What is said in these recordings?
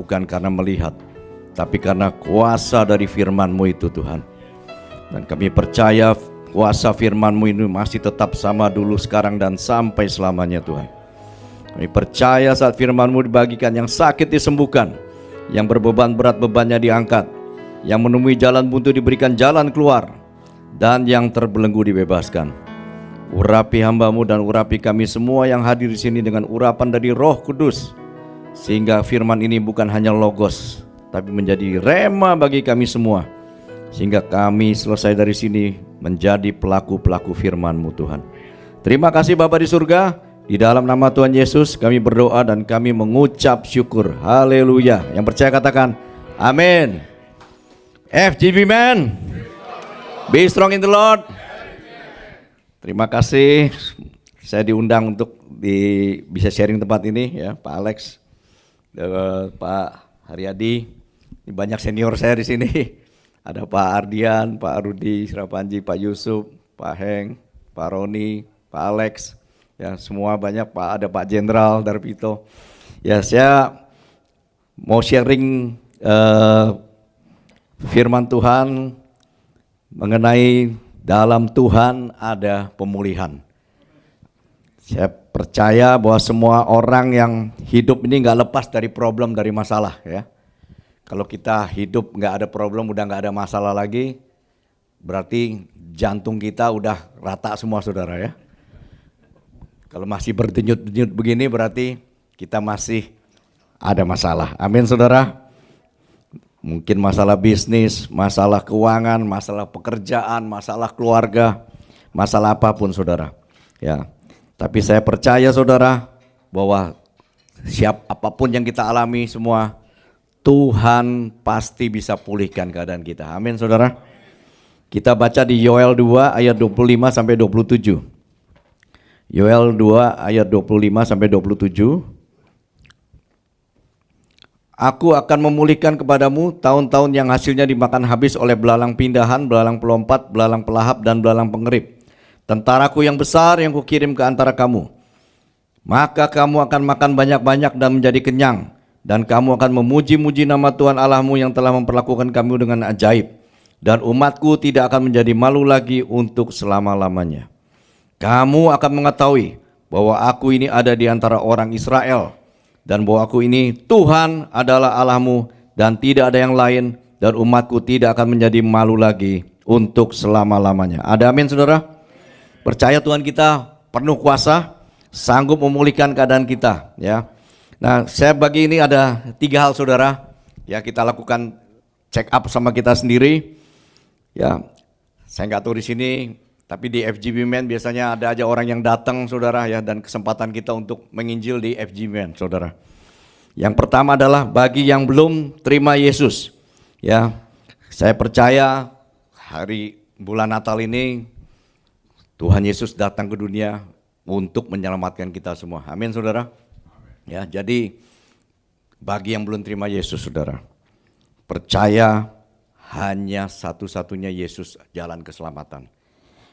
bukan karena melihat, tapi karena kuasa dari firman-Mu itu Tuhan. Dan kami percaya kuasa firman-Mu ini masih tetap sama dulu, sekarang, dan sampai selamanya Tuhan. Kami percaya saat firman-Mu dibagikan, yang sakit disembuhkan, yang berbeban berat bebannya diangkat, yang menemui jalan buntu diberikan jalan keluar, dan yang terbelenggu dibebaskan. Urapi hamba-Mu dan urapi kami semua yang hadir di sini dengan urapan dari Roh Kudus, sehingga firman ini bukan hanya logos, tapi menjadi rema bagi kami semua, sehingga kami selesai dari sini menjadi pelaku-pelaku firman-Mu Tuhan. Terima kasih Bapa di surga. Di dalam nama Tuhan Yesus kami berdoa dan kami mengucap syukur. Haleluya. Yang percaya katakan amin. FGB man, be strong in the Lord. Terima kasih saya diundang untuk bisa sharing tempat ini ya, Pak Alex, Pak Haryadi. Ini banyak senior saya di sini. Ada Pak Ardian, Pak Rudi Sirapanji, Pak Yusuf, Pak Heng, Pak Roni, Pak Alex. Ya, semua banyak, Pak, ada Pak Jenderal Darpito. Ya, saya mau sharing firman Tuhan mengenai dalam Tuhan ada pemulihan. Saya percaya bahwa semua orang yang hidup ini nggak lepas dari problem, dari masalah ya. Kalau kita hidup nggak ada problem, udah nggak ada masalah lagi, berarti jantung kita udah rata semua saudara ya. Kalau masih berdenyut-denyut begini berarti kita masih ada masalah. Amin saudara. Mungkin masalah bisnis, masalah keuangan, masalah pekerjaan, masalah keluarga, masalah apapun saudara. Ya. Tapi saya percaya saudara bahwa apapun yang kita alami semua, Tuhan pasti bisa pulihkan keadaan kita. Amin saudara. Kita baca di Yoel 2 ayat 25 sampai 27. Yoel 2 ayat 25 sampai 27. Aku akan memulihkan kepadamu tahun-tahun yang hasilnya dimakan habis oleh belalang pindahan, belalang pelompat, belalang pelahap, dan belalang pengerip. Tentaraku yang besar yang kukirim ke antara kamu. Maka kamu akan makan banyak-banyak dan menjadi kenyang. Dan kamu akan memuji-muji nama Tuhan Allahmu yang telah memperlakukan kamu dengan ajaib. Dan umatku tidak akan menjadi malu lagi untuk selama-lamanya. Kamu akan mengetahui bahwa aku ini ada di antara orang Israel, dan bahwa aku ini Tuhan adalah Allahmu, dan tidak ada yang lain, dan umatku tidak akan menjadi malu lagi untuk selama-lamanya. Ada amin saudara? Percaya Tuhan kita penuh kuasa, sanggup memulihkan keadaan kita ya. Nah, saya bagi ini ada 3 hal saudara ya, kita lakukan check up sama kita sendiri ya. Saya nggak tahu di sini, tapi di FGB Man biasanya ada aja orang yang datang saudara ya, dan kesempatan kita untuk menginjil di FGB Man saudara. Yang pertama adalah bagi yang belum terima Yesus ya. Saya percaya bulan Natal ini Tuhan Yesus datang ke dunia untuk menyelamatkan kita semua. Amin saudara. Ya, jadi bagi yang belum terima Yesus saudara, percaya hanya satu-satunya Yesus jalan keselamatan.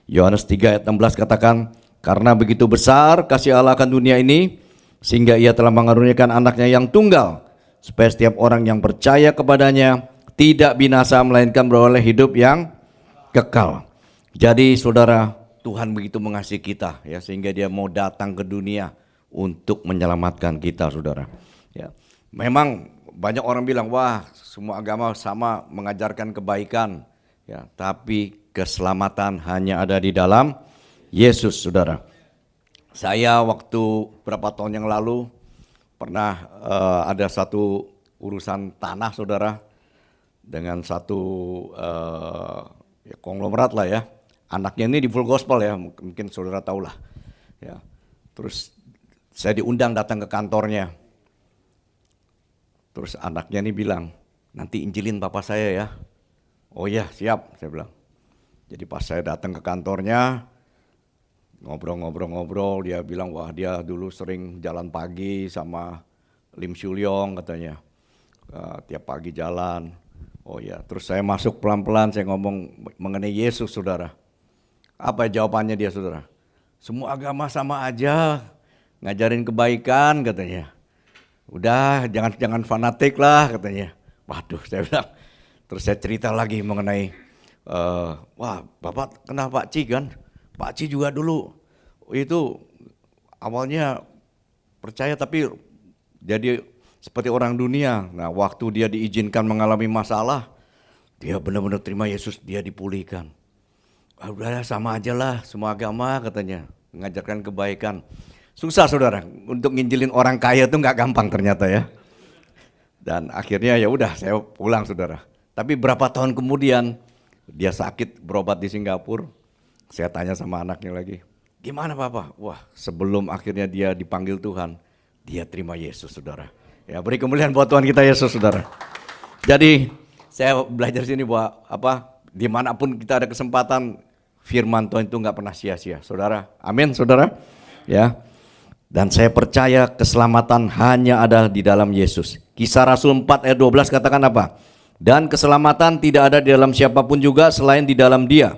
Yohanes 3 ayat 16 katakan, karena begitu besar kasih Allah akan dunia ini, sehingga ia telah mengaruniakan anaknya yang tunggal, supaya setiap orang yang percaya kepadanya tidak binasa, melainkan beroleh hidup yang kekal. Jadi saudara, Tuhan begitu mengasihi kita ya, sehingga dia mau datang ke dunia untuk menyelamatkan kita saudara ya. Memang banyak orang bilang, wah semua agama sama mengajarkan kebaikan ya, tapi keselamatan hanya ada di dalam Yesus saudara. Saya waktu berapa tahun yang lalu pernah ada satu urusan tanah saudara, dengan satu konglomerat lah ya. Anaknya ini di full gospel ya, mungkin saudara tahu lah ya. Terus saya diundang datang ke kantornya. Terus anaknya ini bilang, nanti injilin papa saya ya. Oh iya siap, saya bilang. Jadi pas saya datang ke kantornya, ngobrol-ngobrol, dia bilang wah dia dulu sering jalan pagi sama Lim Syulyong katanya. Tiap pagi jalan. Oh ya, terus saya masuk pelan-pelan, saya ngomong mengenai Yesus saudara. Apa jawabannya dia saudara? Semua agama sama aja, ngajarin kebaikan katanya. Udah jangan fanatik lah katanya. Waduh, saya bilang. Terus saya cerita lagi mengenai, wah Bapak kenal Pak Ci kan? Pak Ci juga dulu itu awalnya percaya tapi jadi seperti orang dunia. Nah waktu dia diizinkan mengalami masalah, dia benar-benar terima Yesus, dia dipulihkan. Ah, udah sama aja lah semua agama katanya, mengajarkan kebaikan. Susah saudara, untuk nginjilin orang kaya itu nggak gampang ternyata ya. Dan akhirnya ya udah saya pulang saudara. Tapi berapa tahun kemudian dia sakit berobat di Singapura. Saya tanya sama anaknya lagi, gimana Papa? Wah sebelum akhirnya dia dipanggil Tuhan, dia terima Yesus saudara. Ya beri kemuliaan buat Tuhan kita Yesus saudara. Jadi saya belajar sini bahwa dimanapun kita ada kesempatan, firman Tuhan itu nggak pernah sia-sia saudara. Amin saudara. Ya. Dan saya percaya keselamatan hanya ada di dalam Yesus. Kisah Rasul 4 ayat 12 katakan apa? Dan keselamatan tidak ada di dalam siapapun juga selain di dalam Dia.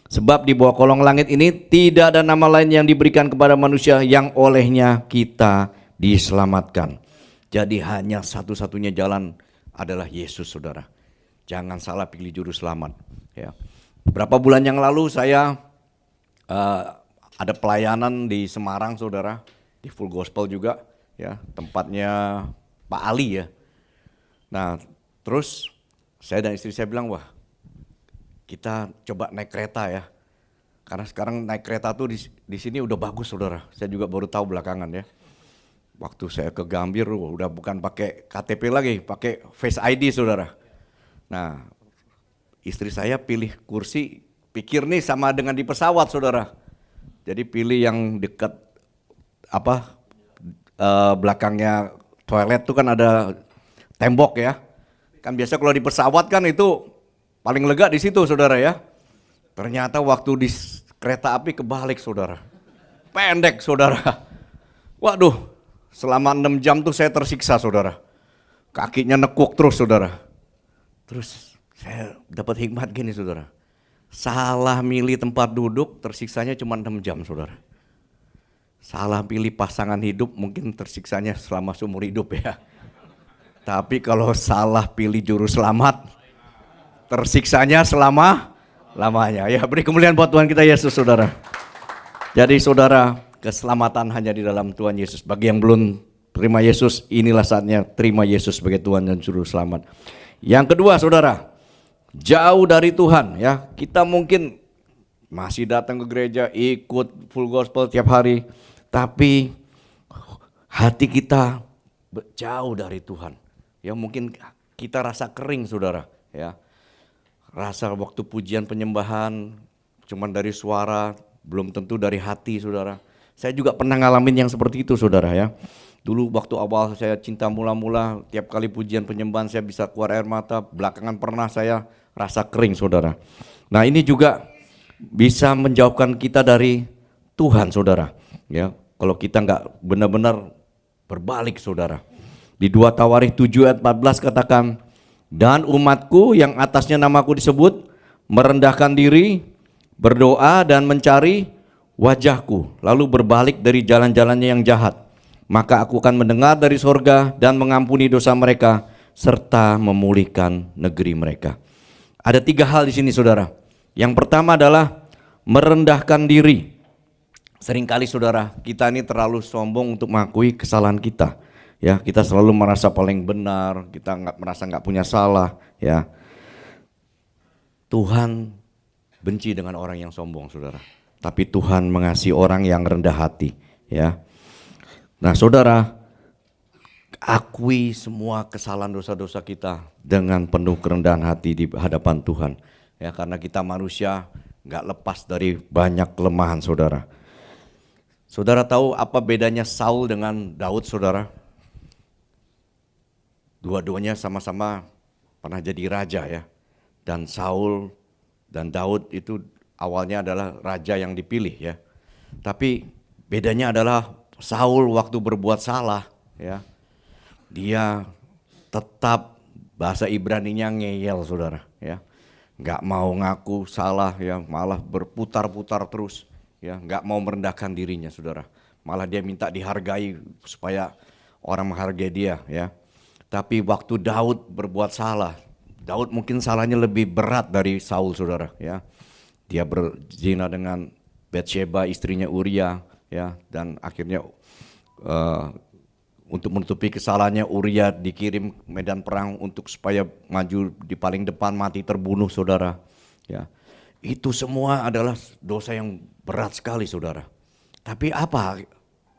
Sebab di bawah kolong langit ini tidak ada nama lain yang diberikan kepada manusia yang olehnya kita diselamatkan. Jadi hanya satu-satunya jalan adalah Yesus saudara. Jangan salah pilih juru selamat. Ya. Berapa bulan yang lalu saya ada pelayanan di Semarang saudara. Di Full Gospel juga ya, tempatnya Pak Ali ya. Nah terus saya dan istri saya bilang, wah kita coba naik kereta ya. Karena sekarang naik kereta tuh di sini udah bagus saudara. Saya juga baru tahu belakangan ya. Waktu saya ke Gambir udah bukan pakai KTP lagi, pakai Face ID saudara. Nah istri saya pilih kursi, pikir nih sama dengan di pesawat saudara. Jadi pilih yang dekat belakangnya toilet tuh kan ada tembok ya. Kan biasa kalau di pesawat kan itu paling lega di situ saudara ya. Ternyata waktu di kereta api kebalik saudara. Pendek saudara. Waduh, selama 6 jam tuh saya tersiksa saudara. Kakinya nekuk terus saudara. Terus saya dapat hikmat gini saudara. Salah milih tempat duduk tersiksanya cuma 6 jam saudara. Salah pilih pasangan hidup mungkin tersiksanya selama seumur hidup ya. Tapi kalau salah pilih juru selamat, tersiksanya selama-lamanya. Ya beri kemuliaan buat Tuhan kita Yesus saudara. Jadi saudara, keselamatan hanya di dalam Tuhan Yesus. Bagi yang belum terima Yesus, inilah saatnya terima Yesus sebagai Tuhan dan juru selamat. Yang kedua saudara, jauh dari Tuhan ya. Kita mungkin masih datang ke gereja, ikut Full Gospel tiap hari. Tapi hati kita jauh dari Tuhan. Ya mungkin kita rasa kering saudara ya. Rasa waktu pujian penyembahan cuman dari suara, belum tentu dari hati saudara. Saya juga pernah ngalamin yang seperti itu saudara ya. Dulu waktu awal saya cinta mula-mula, tiap kali pujian penyembahan saya bisa keluar air mata. Belakangan pernah saya rasa kering saudara. Nah ini juga bisa menjauhkan kita dari Tuhan saudara ya. Kalau kita nggak benar-benar berbalik saudara. Di 2 Tawarikh 7 ayat 14 katakan, dan umatku yang atasnya namaku disebut merendahkan diri, berdoa dan mencari wajahku, lalu berbalik dari jalan-jalannya yang jahat, maka aku akan mendengar dari sorga dan mengampuni dosa mereka serta memulihkan negeri mereka. Ada 3 hal di sini saudara. Yang pertama adalah merendahkan diri. Seringkali saudara, kita ini terlalu sombong untuk mengakui kesalahan kita. Ya, kita selalu merasa paling benar, kita merasa nggak punya salah. Ya, Tuhan benci dengan orang yang sombong, saudara. Tapi Tuhan mengasihi orang yang rendah hati. Ya, nah saudara, akui semua kesalahan dosa-dosa kita dengan penuh kerendahan hati di hadapan Tuhan. Ya, karena kita manusia nggak lepas dari banyak kelemahan, saudara. Saudara tahu apa bedanya Saul dengan Daud, saudara? Dua-duanya sama-sama pernah jadi raja ya. Dan Saul dan Daud itu awalnya adalah raja yang dipilih ya. Tapi bedanya adalah Saul waktu berbuat salah ya, dia tetap bahasa Ibraninya ngeyel, saudara ya. Nggak mau ngaku salah ya, malah berputar-putar terus. Ya, nggak mau merendahkan dirinya, saudara. Malah dia minta dihargai supaya orang menghargai dia ya. Tapi waktu Daud berbuat salah, Daud mungkin salahnya lebih berat dari Saul saudara ya. Dia berzina dengan Batsheba istrinya Uria ya, dan akhirnya untuk menutupi kesalahannya Uria dikirim medan perang untuk supaya maju di paling depan, mati terbunuh saudara ya. Itu semua adalah dosa yang berat sekali saudara. Tapi apa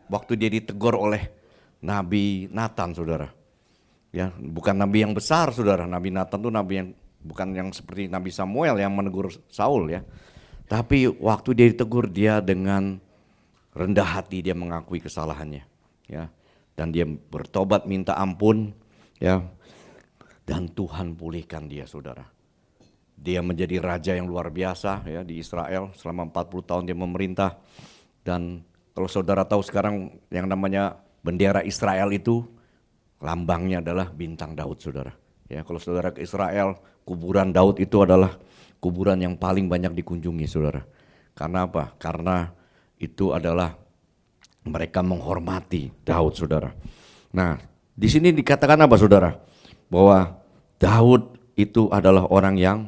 waktu dia ditegur oleh Nabi Nathan saudara ya, bukan nabi yang besar saudara. Nabi Nathan itu nabi yang bukan yang seperti Nabi Samuel yang menegur Saul ya. Tapi waktu dia ditegur, dia dengan rendah hati dia mengakui kesalahannya ya, dan dia bertobat minta ampun ya, dan Tuhan pulihkan dia saudara. Dia menjadi raja yang luar biasa ya di Israel selama 40 tahun dia memerintah. Dan kalau saudara tahu sekarang yang namanya bendera Israel itu lambangnya adalah bintang Daud saudara. Ya, kalau saudara ke Israel, kuburan Daud itu adalah kuburan yang paling banyak dikunjungi saudara. Karena apa? Karena itu adalah mereka menghormati Daud saudara. Nah, di sini dikatakan apa saudara? Bahwa Daud itu adalah orang yang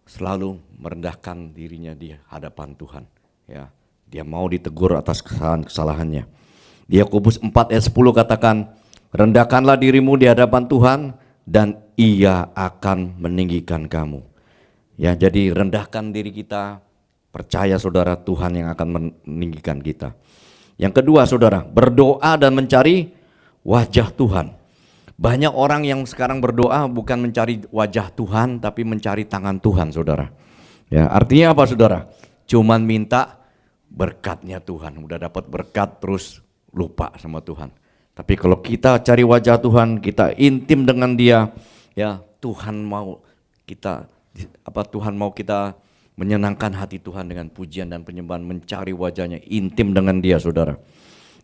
selalu merendahkan dirinya di hadapan Tuhan ya. Dia mau ditegur atas kesalahan-kesalahannya. Di Yakobus 4 ayat 10 katakan, rendahkanlah dirimu di hadapan Tuhan dan Ia akan meninggikan kamu. Ya, jadi rendahkan diri kita, percaya saudara Tuhan yang akan meninggikan kita. Yang kedua saudara, berdoa dan mencari wajah Tuhan. Banyak orang yang sekarang berdoa bukan mencari wajah Tuhan tapi mencari tangan Tuhan saudara. Ya, artinya apa saudara? Cuman minta berkatnya Tuhan, udah dapat berkat terus lupa sama Tuhan. Tapi kalau kita cari wajah Tuhan, kita intim dengan Dia, ya Tuhan mau kita Tuhan mau kita menyenangkan hati Tuhan dengan pujian dan penyembahan, mencari wajahnya, intim dengan Dia saudara.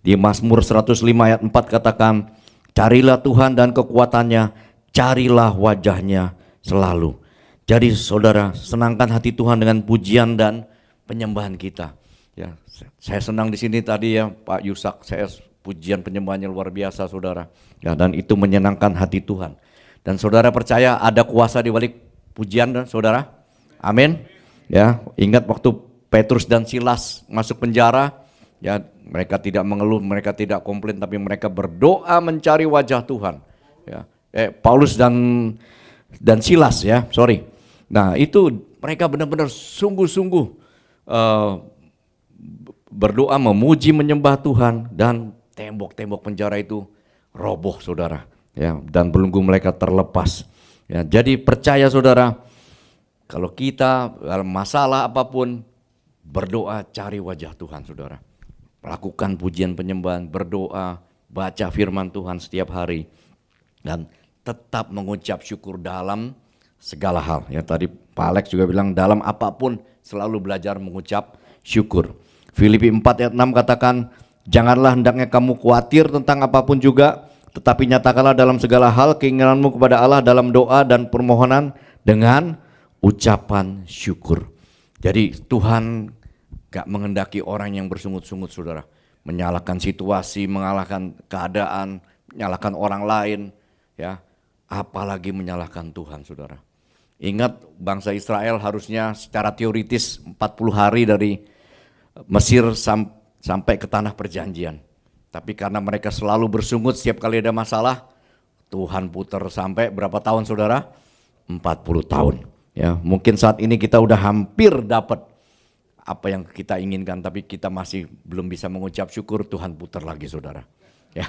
Di Mazmur 105 ayat 4 katakan, carilah Tuhan dan kekuatannya, carilah wajahnya selalu. Jadi saudara, senangkan hati Tuhan dengan pujian dan penyembahan kita. Ya, saya senang di sini tadi ya Pak Yusak, saya pujian penyembahannya luar biasa saudara. Ya, dan itu menyenangkan hati Tuhan. Dan saudara percaya ada kuasa di balik pujian dan saudara? Amin. Ya, ingat waktu Petrus dan Silas masuk penjara, ya mereka tidak mengeluh, mereka tidak komplain, tapi mereka berdoa mencari wajah Tuhan. Ya, Paulus dan Silas ya, sorry. Nah itu mereka benar-benar sungguh-sungguh berdoa memuji menyembah Tuhan, dan tembok-tembok penjara itu roboh saudara. Ya, dan belenggu mereka terlepas. Ya, jadi percaya saudara, kalau kita dalam masalah apapun berdoa, cari wajah Tuhan saudara. Lakukan pujian penyembahan, berdoa, baca firman Tuhan setiap hari, dan tetap mengucap syukur dalam segala hal. Ya tadi Pak Alex juga bilang dalam apapun selalu belajar mengucap syukur. Filipi 4 ayat 6 katakan, janganlah hendaknya kamu khawatir tentang apapun juga, tetapi nyatakanlah dalam segala hal keinginanmu kepada Allah dalam doa dan permohonan dengan ucapan syukur. Jadi Tuhan gak menghendaki orang yang bersungut-sungut saudara, menyalahkan situasi, mengalahkan keadaan, menyalahkan orang lain, ya, apalagi menyalahkan Tuhan saudara. Ingat bangsa Israel harusnya secara teoritis 40 hari dari Mesir sampai ke tanah perjanjian. Tapi karena mereka selalu bersungut setiap kali ada masalah, Tuhan putar sampai berapa tahun saudara? 40 tahun. Ya, mungkin saat ini kita udah hampir dapat apa yang kita inginkan, tapi kita masih belum bisa mengucap syukur, Tuhan putar lagi saudara. Ya,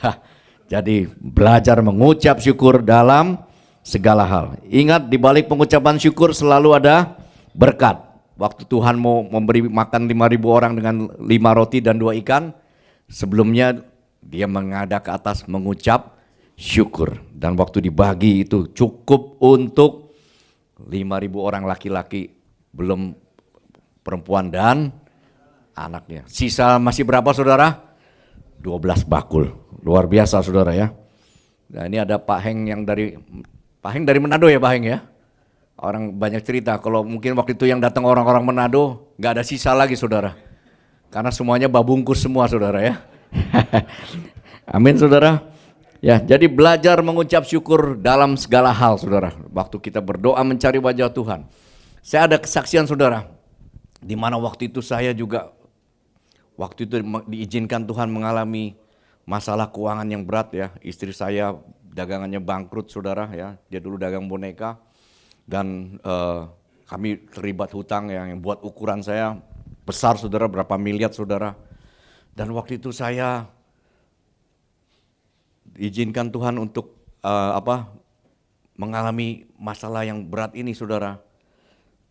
jadi belajar mengucap syukur dalam segala hal. Ingat di balik pengucapan syukur selalu ada berkat. Waktu Tuhan mau memberi makan 5.000 orang dengan 5 roti dan 2 ikan, sebelumnya dia menghadap ke atas mengucap syukur. Dan waktu dibagi itu cukup untuk 5.000 orang laki-laki, belum perempuan dan anaknya. Sisa masih berapa saudara? 12 bakul. Luar biasa saudara ya. Nah ini ada Pak Heng yang dari Manado ya Pak Heng ya. Orang banyak cerita kalau mungkin waktu itu yang datang orang-orang Manado gak ada sisa lagi saudara. Karena semuanya babungkus semua saudara ya. Amin saudara. Ya, jadi belajar mengucap syukur dalam segala hal, saudara. Waktu kita berdoa mencari wajah Tuhan. Saya ada kesaksian, saudara, di mana waktu itu saya juga, waktu itu diizinkan Tuhan mengalami masalah keuangan yang berat ya. Istri saya dagangannya bangkrut, saudara ya. Dia dulu dagang boneka dan kami terlibat hutang yang buat ukuran saya besar, saudara, berapa miliar, saudara. Dan waktu itu saya diizinkan Tuhan untuk mengalami masalah yang berat ini, saudara.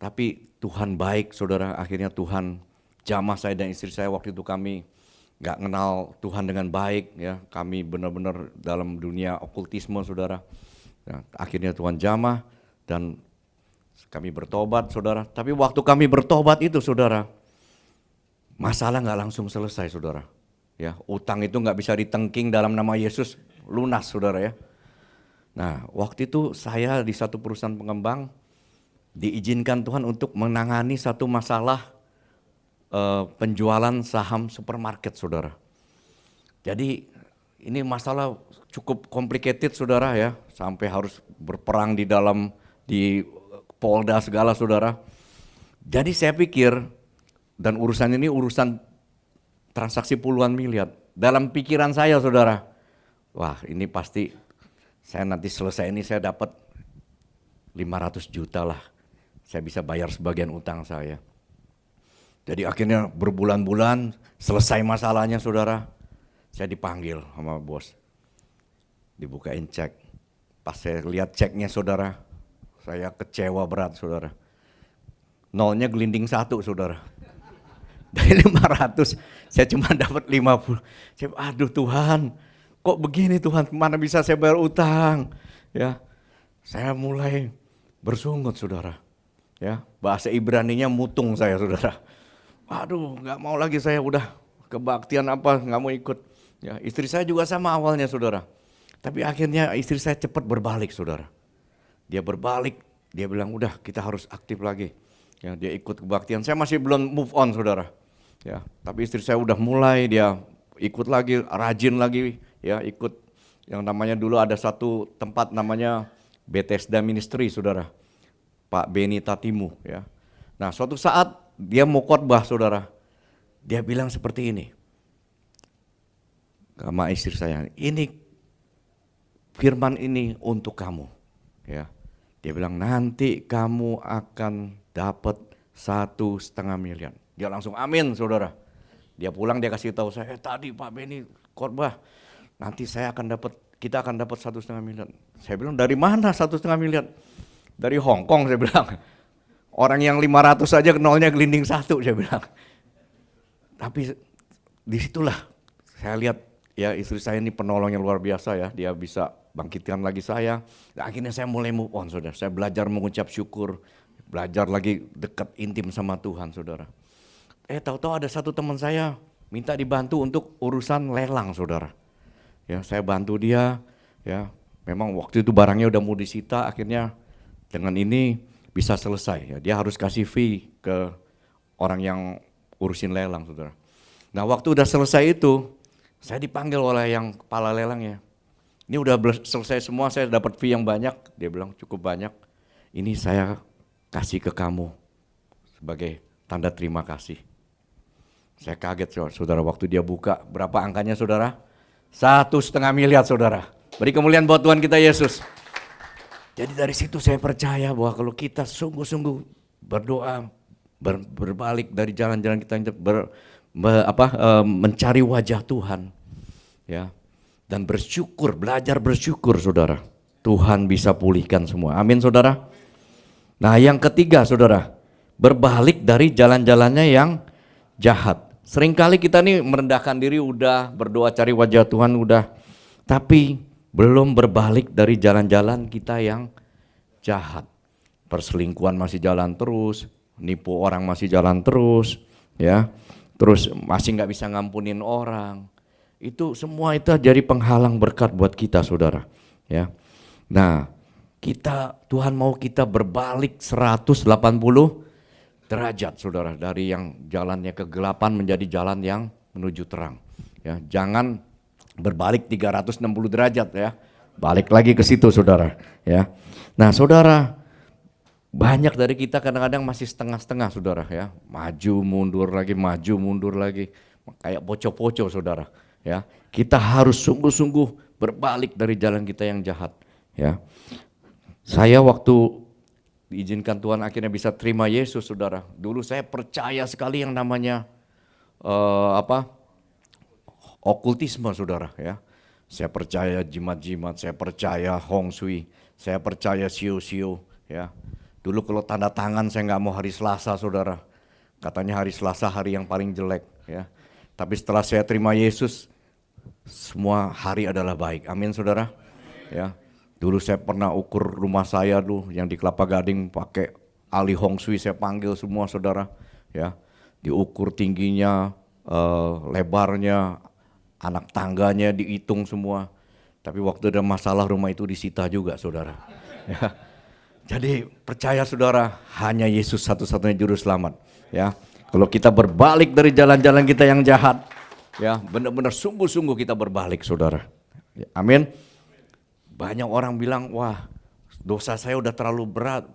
Tapi Tuhan baik, saudara. Akhirnya Tuhan jamah saya dan istri saya. Waktu itu kami gak kenal Tuhan dengan baik ya. Kami benar-benar dalam dunia okultisme, saudara. Nah, akhirnya Tuhan jamah dan kami bertobat, saudara. Tapi waktu kami bertobat itu, saudara, masalah gak langsung selesai, saudara. Ya, utang itu gak bisa ditengking dalam nama Yesus, lunas, saudara ya. Nah, waktu itu saya di satu perusahaan pengembang diizinkan Tuhan untuk menangani satu masalah penjualan saham supermarket, saudara. Jadi ini masalah cukup complicated, saudara ya, sampai harus berperang di Polda segala, saudara. Jadi saya pikir, dan urusan ini urusan transaksi puluhan miliar. Dalam pikiran saya, saudara, wah ini pasti saya nanti selesai ini saya dapat 500 juta lah. Saya bisa bayar sebagian utang saya. Jadi akhirnya berbulan-bulan selesai masalahnya, saudara. Saya dipanggil sama bos. Dibukain cek. Pas saya lihat ceknya, saudara, saya kecewa berat, saudara. Nolnya gelinding 1, saudara. Dari 500 saya cuma dapat 50. Saya, aduh Tuhan, kok begini Tuhan, mana bisa saya bayar utang? Ya, saya mulai bersungut, saudara. Ya, bahasa Ibraninya mutung saya, saudara. Aduh, nggak mau lagi saya, udah kebaktian apa nggak mau ikut. Ya, istri saya juga sama awalnya, saudara. Tapi akhirnya istri saya cepat berbalik, saudara. Dia berbalik, dia bilang udah kita harus aktif lagi. Ya, dia ikut kebaktian. Saya masih belum move on, saudara. Ya, tapi istri saya udah mulai, dia ikut lagi, rajin lagi, ya ikut yang namanya dulu ada satu tempat namanya Bethesda Ministry, saudara, Pak Beni Tatimu, ya. Nah, suatu saat dia mau khotbah, saudara, dia bilang seperti ini, sama istri saya, ini firman ini untuk kamu, ya. Dia bilang nanti kamu akan dapat 1,5 miliar. Dia langsung amin, saudara. Dia pulang dia kasih tahu saya, tadi Pak Beni khotbah, nanti kita akan dapat 1,5 miliar. Saya bilang dari mana 1,5 miliar? Dari Hong Kong, saya bilang. Orang yang 500 saja nolnya gelinding 1, saya bilang. Tapi disitulah saya lihat ya istri saya ini penolong yang luar biasa ya. Dia bisa bangkitkan lagi saya. Nah, akhirnya saya mulai move on, saudara. Saya belajar mengucap syukur, belajar lagi dekat intim sama Tuhan, saudara. Tahu-tahu ada satu teman saya minta dibantu untuk urusan lelang, saudara. Ya, saya bantu dia, ya. Memang waktu itu barangnya udah mau disita, akhirnya dengan ini bisa selesai. Ya, dia harus kasih fee ke orang yang urusin lelang, saudara. Nah, waktu udah selesai itu, saya dipanggil oleh yang kepala lelangnya. Ini udah selesai semua, saya dapat fee yang banyak. Dia bilang cukup banyak. Ini saya kasih ke kamu sebagai tanda terima kasih. Saya kaget, saudara, waktu dia buka. Berapa angkanya, saudara? 1,5 miliar, saudara. Beri kemuliaan buat Tuhan kita Yesus. Jadi dari situ saya percaya bahwa kalau kita sungguh-sungguh berdoa, berbalik dari jalan-jalan kita mencari wajah Tuhan, ya, dan bersyukur, belajar bersyukur, saudara, Tuhan bisa pulihkan semua. Amin, saudara. Nah, yang ketiga, saudara, berbalik dari jalan-jalannya yang jahat. Seringkali kita nih merendahkan diri, udah berdoa cari wajah Tuhan, udah, tapi belum berbalik dari jalan-jalan kita yang jahat. Perselingkuhan masih jalan terus, nipu orang masih jalan terus, ya, terus masih nggak bisa ngampunin orang. Itu semua itu jadi penghalang berkat buat kita, saudara, ya. Nah, Tuhan mau kita berbalik 180 derajat, saudara, dari yang jalannya kegelapan menjadi jalan yang menuju terang. Ya, jangan berbalik 360 derajat ya. Balik lagi ke situ saudara ya. Nah saudara, banyak dari kita kadang-kadang masih setengah-setengah saudara ya. Maju mundur lagi. Kayak poco-poco saudara ya. Kita harus sungguh-sungguh berbalik dari jalan kita yang jahat ya. Saya waktu diizinkan Tuhan akhirnya bisa terima Yesus saudara. Dulu saya percaya sekali yang namanya okultisme saudara ya. Saya percaya jimat-jimat, saya percaya Hong Shui, saya percaya sio-sio ya. Dulu kalau tanda tangan saya nggak mau hari Selasa saudara. Katanya hari Selasa hari yang paling jelek ya. Tapi setelah saya terima Yesus, semua hari adalah baik. Amin saudara. Ya. Dulu saya pernah ukur rumah saya dulu yang di Kelapa Gading pakai ahli Hong Shui, saya panggil semua saudara ya. Diukur tingginya, lebarnya, anak tangganya dihitung semua. Tapi waktu ada masalah rumah itu disita juga saudara ya. Jadi percaya saudara, hanya Yesus satu-satunya juru selamat ya. Kalau kita berbalik dari jalan-jalan kita yang jahat ya, benar-benar sungguh-sungguh kita berbalik saudara ya, amin. Banyak orang bilang, wah dosa saya udah terlalu berat,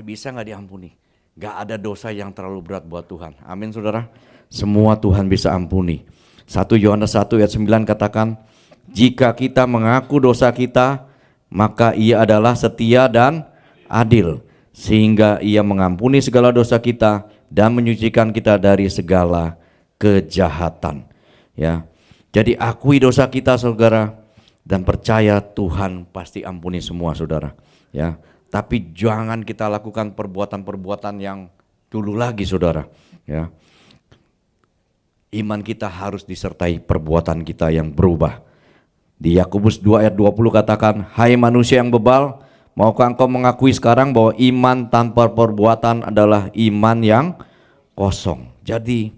bisa gak diampuni? Gak ada dosa yang terlalu berat buat Tuhan, amin saudara. Semua Tuhan bisa ampuni. 1 Yohanes 1 ayat 9 katakan, jika kita mengaku dosa kita, maka Ia adalah setia dan adil, sehingga Ia mengampuni segala dosa kita dan menyucikan kita dari segala kejahatan. Ya, jadi akui dosa kita saudara, dan percaya Tuhan pasti ampuni semua saudara. Ya, tapi jangan kita lakukan perbuatan-perbuatan yang dulu lagi saudara. Ya. Iman kita harus disertai perbuatan kita yang berubah. Di Yakobus 2 ayat 20 katakan, hai manusia yang bebal, maukah engkau mengakui sekarang bahwa iman tanpa perbuatan adalah iman yang kosong. Jadi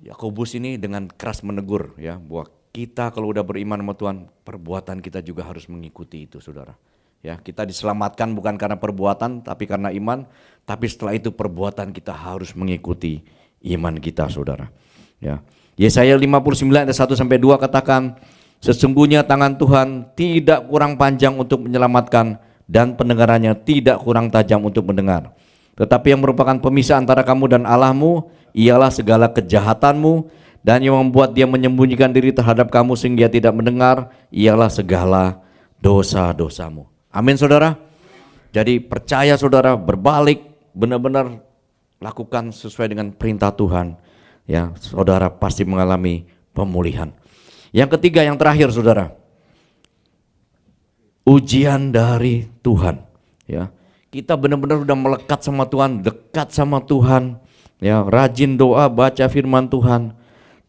Yakobus ini dengan keras menegur ya, bahwa kita kalau udah beriman sama Tuhan, perbuatan kita juga harus mengikuti itu saudara. Ya, kita diselamatkan bukan karena perbuatan tapi karena iman, tapi setelah itu perbuatan kita harus mengikuti iman kita saudara. Ya. Yesaya 59 ayat 1 sampai 2 katakan, sesungguhnya tangan Tuhan tidak kurang panjang untuk menyelamatkan dan pendengarannya tidak kurang tajam untuk mendengar. Tetapi yang merupakan pemisah antara kamu dan Allahmu ialah segala kejahatanmu, dan yang membuat dia menyembunyikan diri terhadap kamu sehingga tidak mendengar ialah segala dosa-dosamu. Amin saudara. Jadi percaya saudara, berbalik, benar-benar lakukan sesuai dengan perintah Tuhan ya, saudara pasti mengalami pemulihan. Yang ketiga, yang terakhir saudara, ujian dari Tuhan ya. Kita benar-benar udah melekat sama Tuhan, dekat sama Tuhan ya, rajin doa, baca firman Tuhan,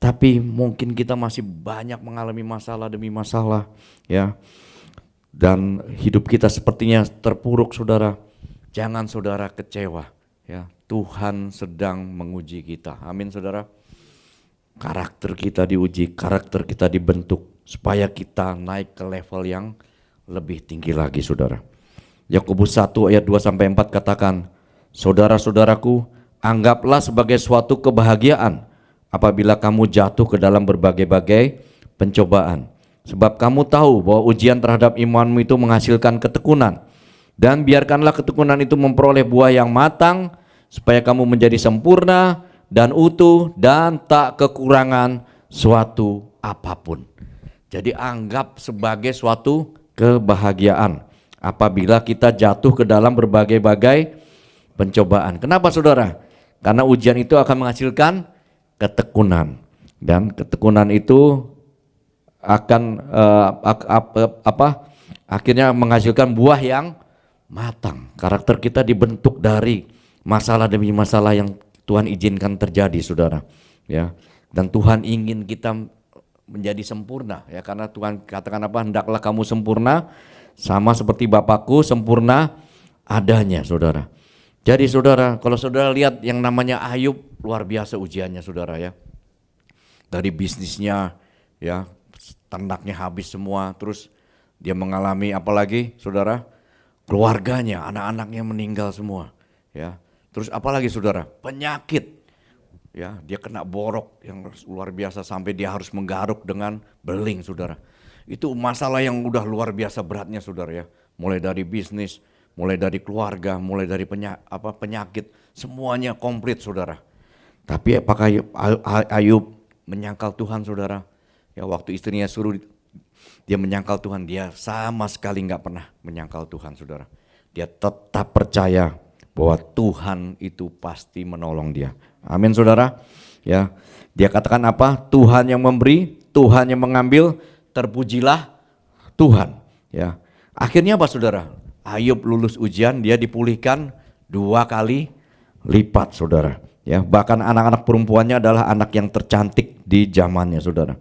tapi mungkin kita masih banyak mengalami masalah demi masalah ya, dan hidup kita sepertinya terpuruk saudara. Jangan saudara kecewa ya, Tuhan sedang menguji kita, amin saudara. Karakter kita diuji, karakter kita dibentuk supaya kita naik ke level yang lebih tinggi lagi saudara. Yakobus 1 ayat 2 sampai 4 katakan, saudara-saudaraku, anggaplah sebagai suatu kebahagiaan apabila kamu jatuh ke dalam berbagai-bagai pencobaan, sebab kamu tahu bahwa ujian terhadap imanmu itu menghasilkan ketekunan, dan biarkanlah ketekunan itu memperoleh buah yang matang, supaya kamu menjadi sempurna dan utuh dan tak kekurangan suatu apapun. Jadi anggap sebagai suatu kebahagiaan apabila kita jatuh ke dalam berbagai-bagai pencobaan. Kenapa saudara? Karena ujian itu akan menghasilkan ketekunan, dan ketekunan itu akan akhirnya menghasilkan buah yang matang. Karakter kita dibentuk dari masalah demi masalah yang Tuhan izinkan terjadi saudara ya, dan Tuhan ingin kita menjadi sempurna ya, karena Tuhan katakan apa, hendaklah kamu sempurna sama seperti Bapakku sempurna adanya saudara. Jadi saudara, kalau saudara lihat yang namanya Ayub, luar biasa ujiannya saudara ya, dari bisnisnya ya, ternaknya habis semua, terus dia mengalami apalagi saudara, keluarganya, anak-anaknya meninggal semua ya. Terus apalagi saudara, penyakit, Ya, dia kena borok yang luar biasa sampai dia harus menggaruk dengan beling, saudara. Itu masalah yang udah luar biasa beratnya, saudara ya. Mulai dari bisnis, mulai dari keluarga, mulai dari penyakit, semuanya komplit, saudara. Tapi apakah Ayub menyangkal Tuhan, saudara? Ya, waktu istrinya suruh dia menyangkal Tuhan, dia sama sekali nggak pernah menyangkal Tuhan, saudara. Dia tetap percaya bahwa Tuhan itu pasti menolong dia. Amin, saudara. Ya, dia katakan apa? Tuhan yang memberi, Tuhan yang mengambil, terpujilah Tuhan. Ya, akhirnya apa, saudara? Ayub lulus ujian, dia dipulihkan 2 kali lipat, saudara. Ya, bahkan anak-anak perempuannya adalah anak yang tercantik di zamannya, saudara.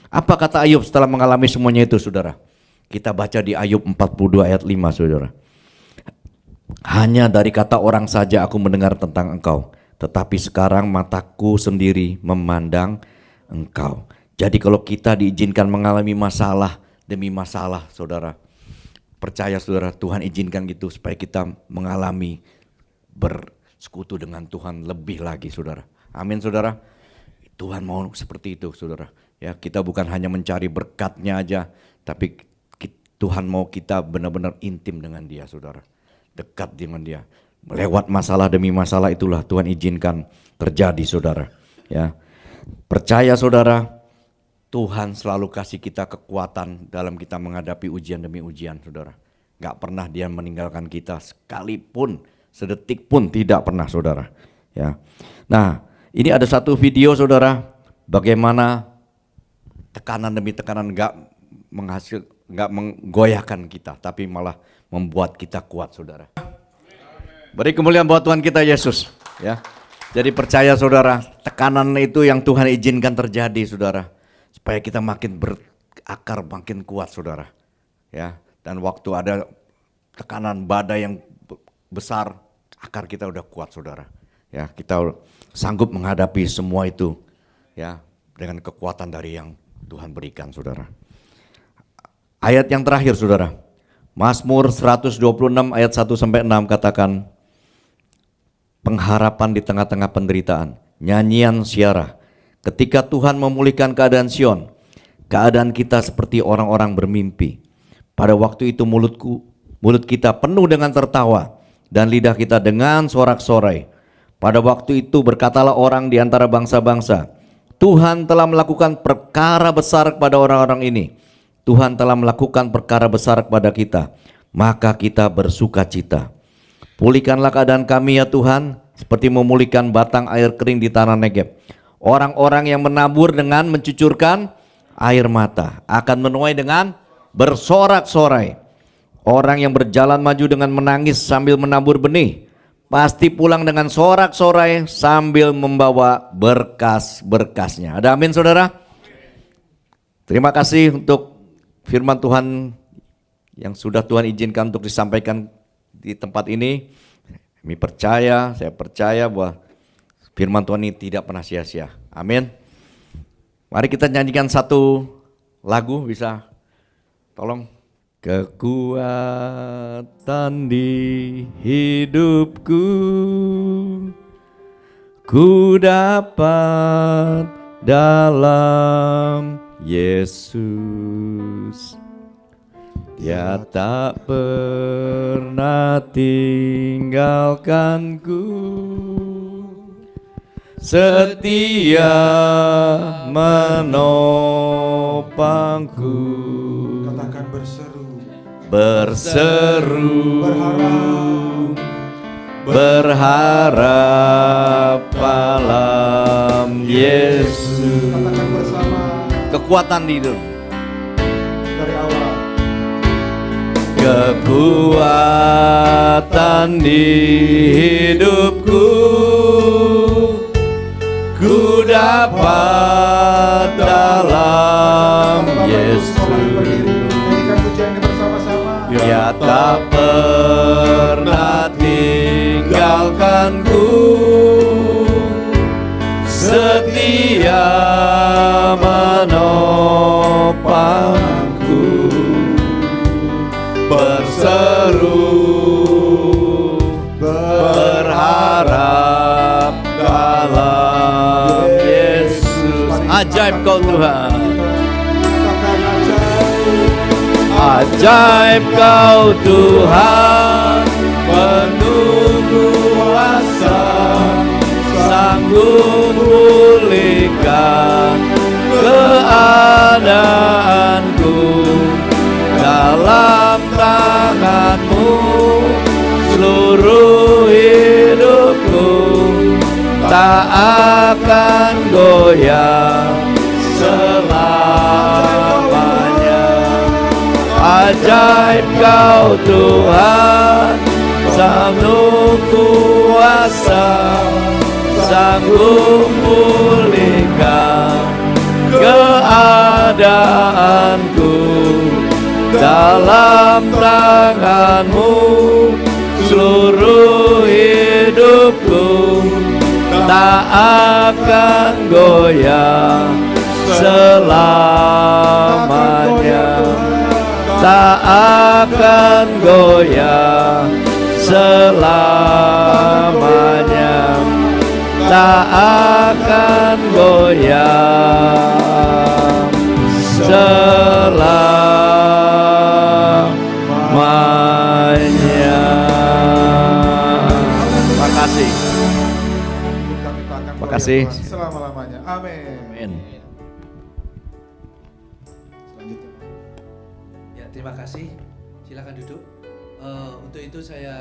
Apa kata Ayub setelah mengalami semuanya itu, saudara? Kita baca di Ayub 42 ayat 5, saudara. Hanya dari kata orang saja aku mendengar tentang engkau, tetapi sekarang mataku sendiri memandang engkau. Jadi kalau kita diizinkan mengalami masalah demi masalah, saudara, percaya saudara, Tuhan izinkan gitu supaya kita mengalami bersekutu dengan Tuhan lebih lagi, saudara. Amin, saudara. Tuhan mau seperti itu, saudara. Ya, kita bukan hanya mencari berkatnya aja, tapi Tuhan mau kita benar-benar intim dengan Dia, saudara. Dekat dengan Dia. Lewat masalah demi masalah itulah Tuhan izinkan terjadi, saudara. Ya, percaya saudara, Tuhan selalu kasih kita kekuatan dalam kita menghadapi ujian demi ujian, saudara. Gak pernah Dia meninggalkan kita sekalipun, sedetik pun tidak pernah, saudara. Ya, nah ini ada satu video, saudara, bagaimana tekanan demi tekanan gak menggoyahkan kita, tapi malah membuat kita kuat, saudara. Beri kemuliaan buat Tuhan kita Yesus. Ya, jadi percaya saudara, tekanan itu yang Tuhan izinkan terjadi, saudara, supaya kita makin berakar, makin kuat, saudara. Ya, dan waktu ada tekanan badai yang besar, akar kita udah kuat, saudara. Ya, kita sanggup menghadapi semua itu, ya, dengan kekuatan dari yang Tuhan berikan, saudara. Ayat yang terakhir, saudara, Mazmur 126 ayat 1-6 katakan, pengharapan di tengah-tengah penderitaan, nyanyian syarah. Ketika Tuhan memulihkan keadaan Sion, keadaan kita seperti orang-orang bermimpi. Pada waktu itu mulut kita penuh dengan tertawa dan lidah kita dengan sorak-sorai. Pada waktu itu berkatalah orang di antara bangsa-bangsa, Tuhan telah melakukan perkara besar kepada orang-orang ini. Tuhan telah melakukan perkara besar kepada kita, maka kita bersuka cita. Pulihkanlah keadaan kami ya Tuhan, seperti memulihkan batang air kering di tanah Negeb. Orang-orang yang menabur dengan mencucurkan air mata akan menuai dengan bersorak-sorai. Orang yang berjalan maju dengan menangis sambil menabur benih, pasti pulang dengan sorak-sorai sambil membawa berkas-berkasnya. Ada amin, saudara? Terima kasih untuk firman Tuhan yang sudah Tuhan izinkan untuk disampaikan di tempat ini. Saya percaya bahwa firman Tuhan ini tidak pernah sia-sia. Amin. Mari kita nyanyikan satu lagu, bisa tolong. Kekuatan di hidupku ku dapat dalam Yesus. Dia tak pernah tinggalkanku, setia menopangku. Katakan berseru, berharap dalam Yesus. Katakan bersama. Kekuatan di hidup Dari awal. Kekuatan di hidupku ku dapat dalam Yesus. Dia tak pernah tinggalkanku, setia menopangku. Berseru, berharap dalam Ajaib kau Tuhan. Katakan ajaib. Ajaib kau Tuhan, penuh kuasa, sanggup pulihkan keadaanku. Dalam tangan-Mu seluruh hidupku tak akan goyah selamanya. Ajaib kau Tuhan, penuh kuasa, sanggup pulihkan keadaanku. Dalam tangan-Mu seluruh hidupku tak akan goyah selamanya. Tak akan goyah selamanya. Tak akan goyah selamanya. Terima kasih. Kami takkan Terima kasih. goyah, Tuhan, selama-lamanya. Amin. Amin. Selanjutnya. Ya, terima kasih. Silakan duduk. Untuk itu saya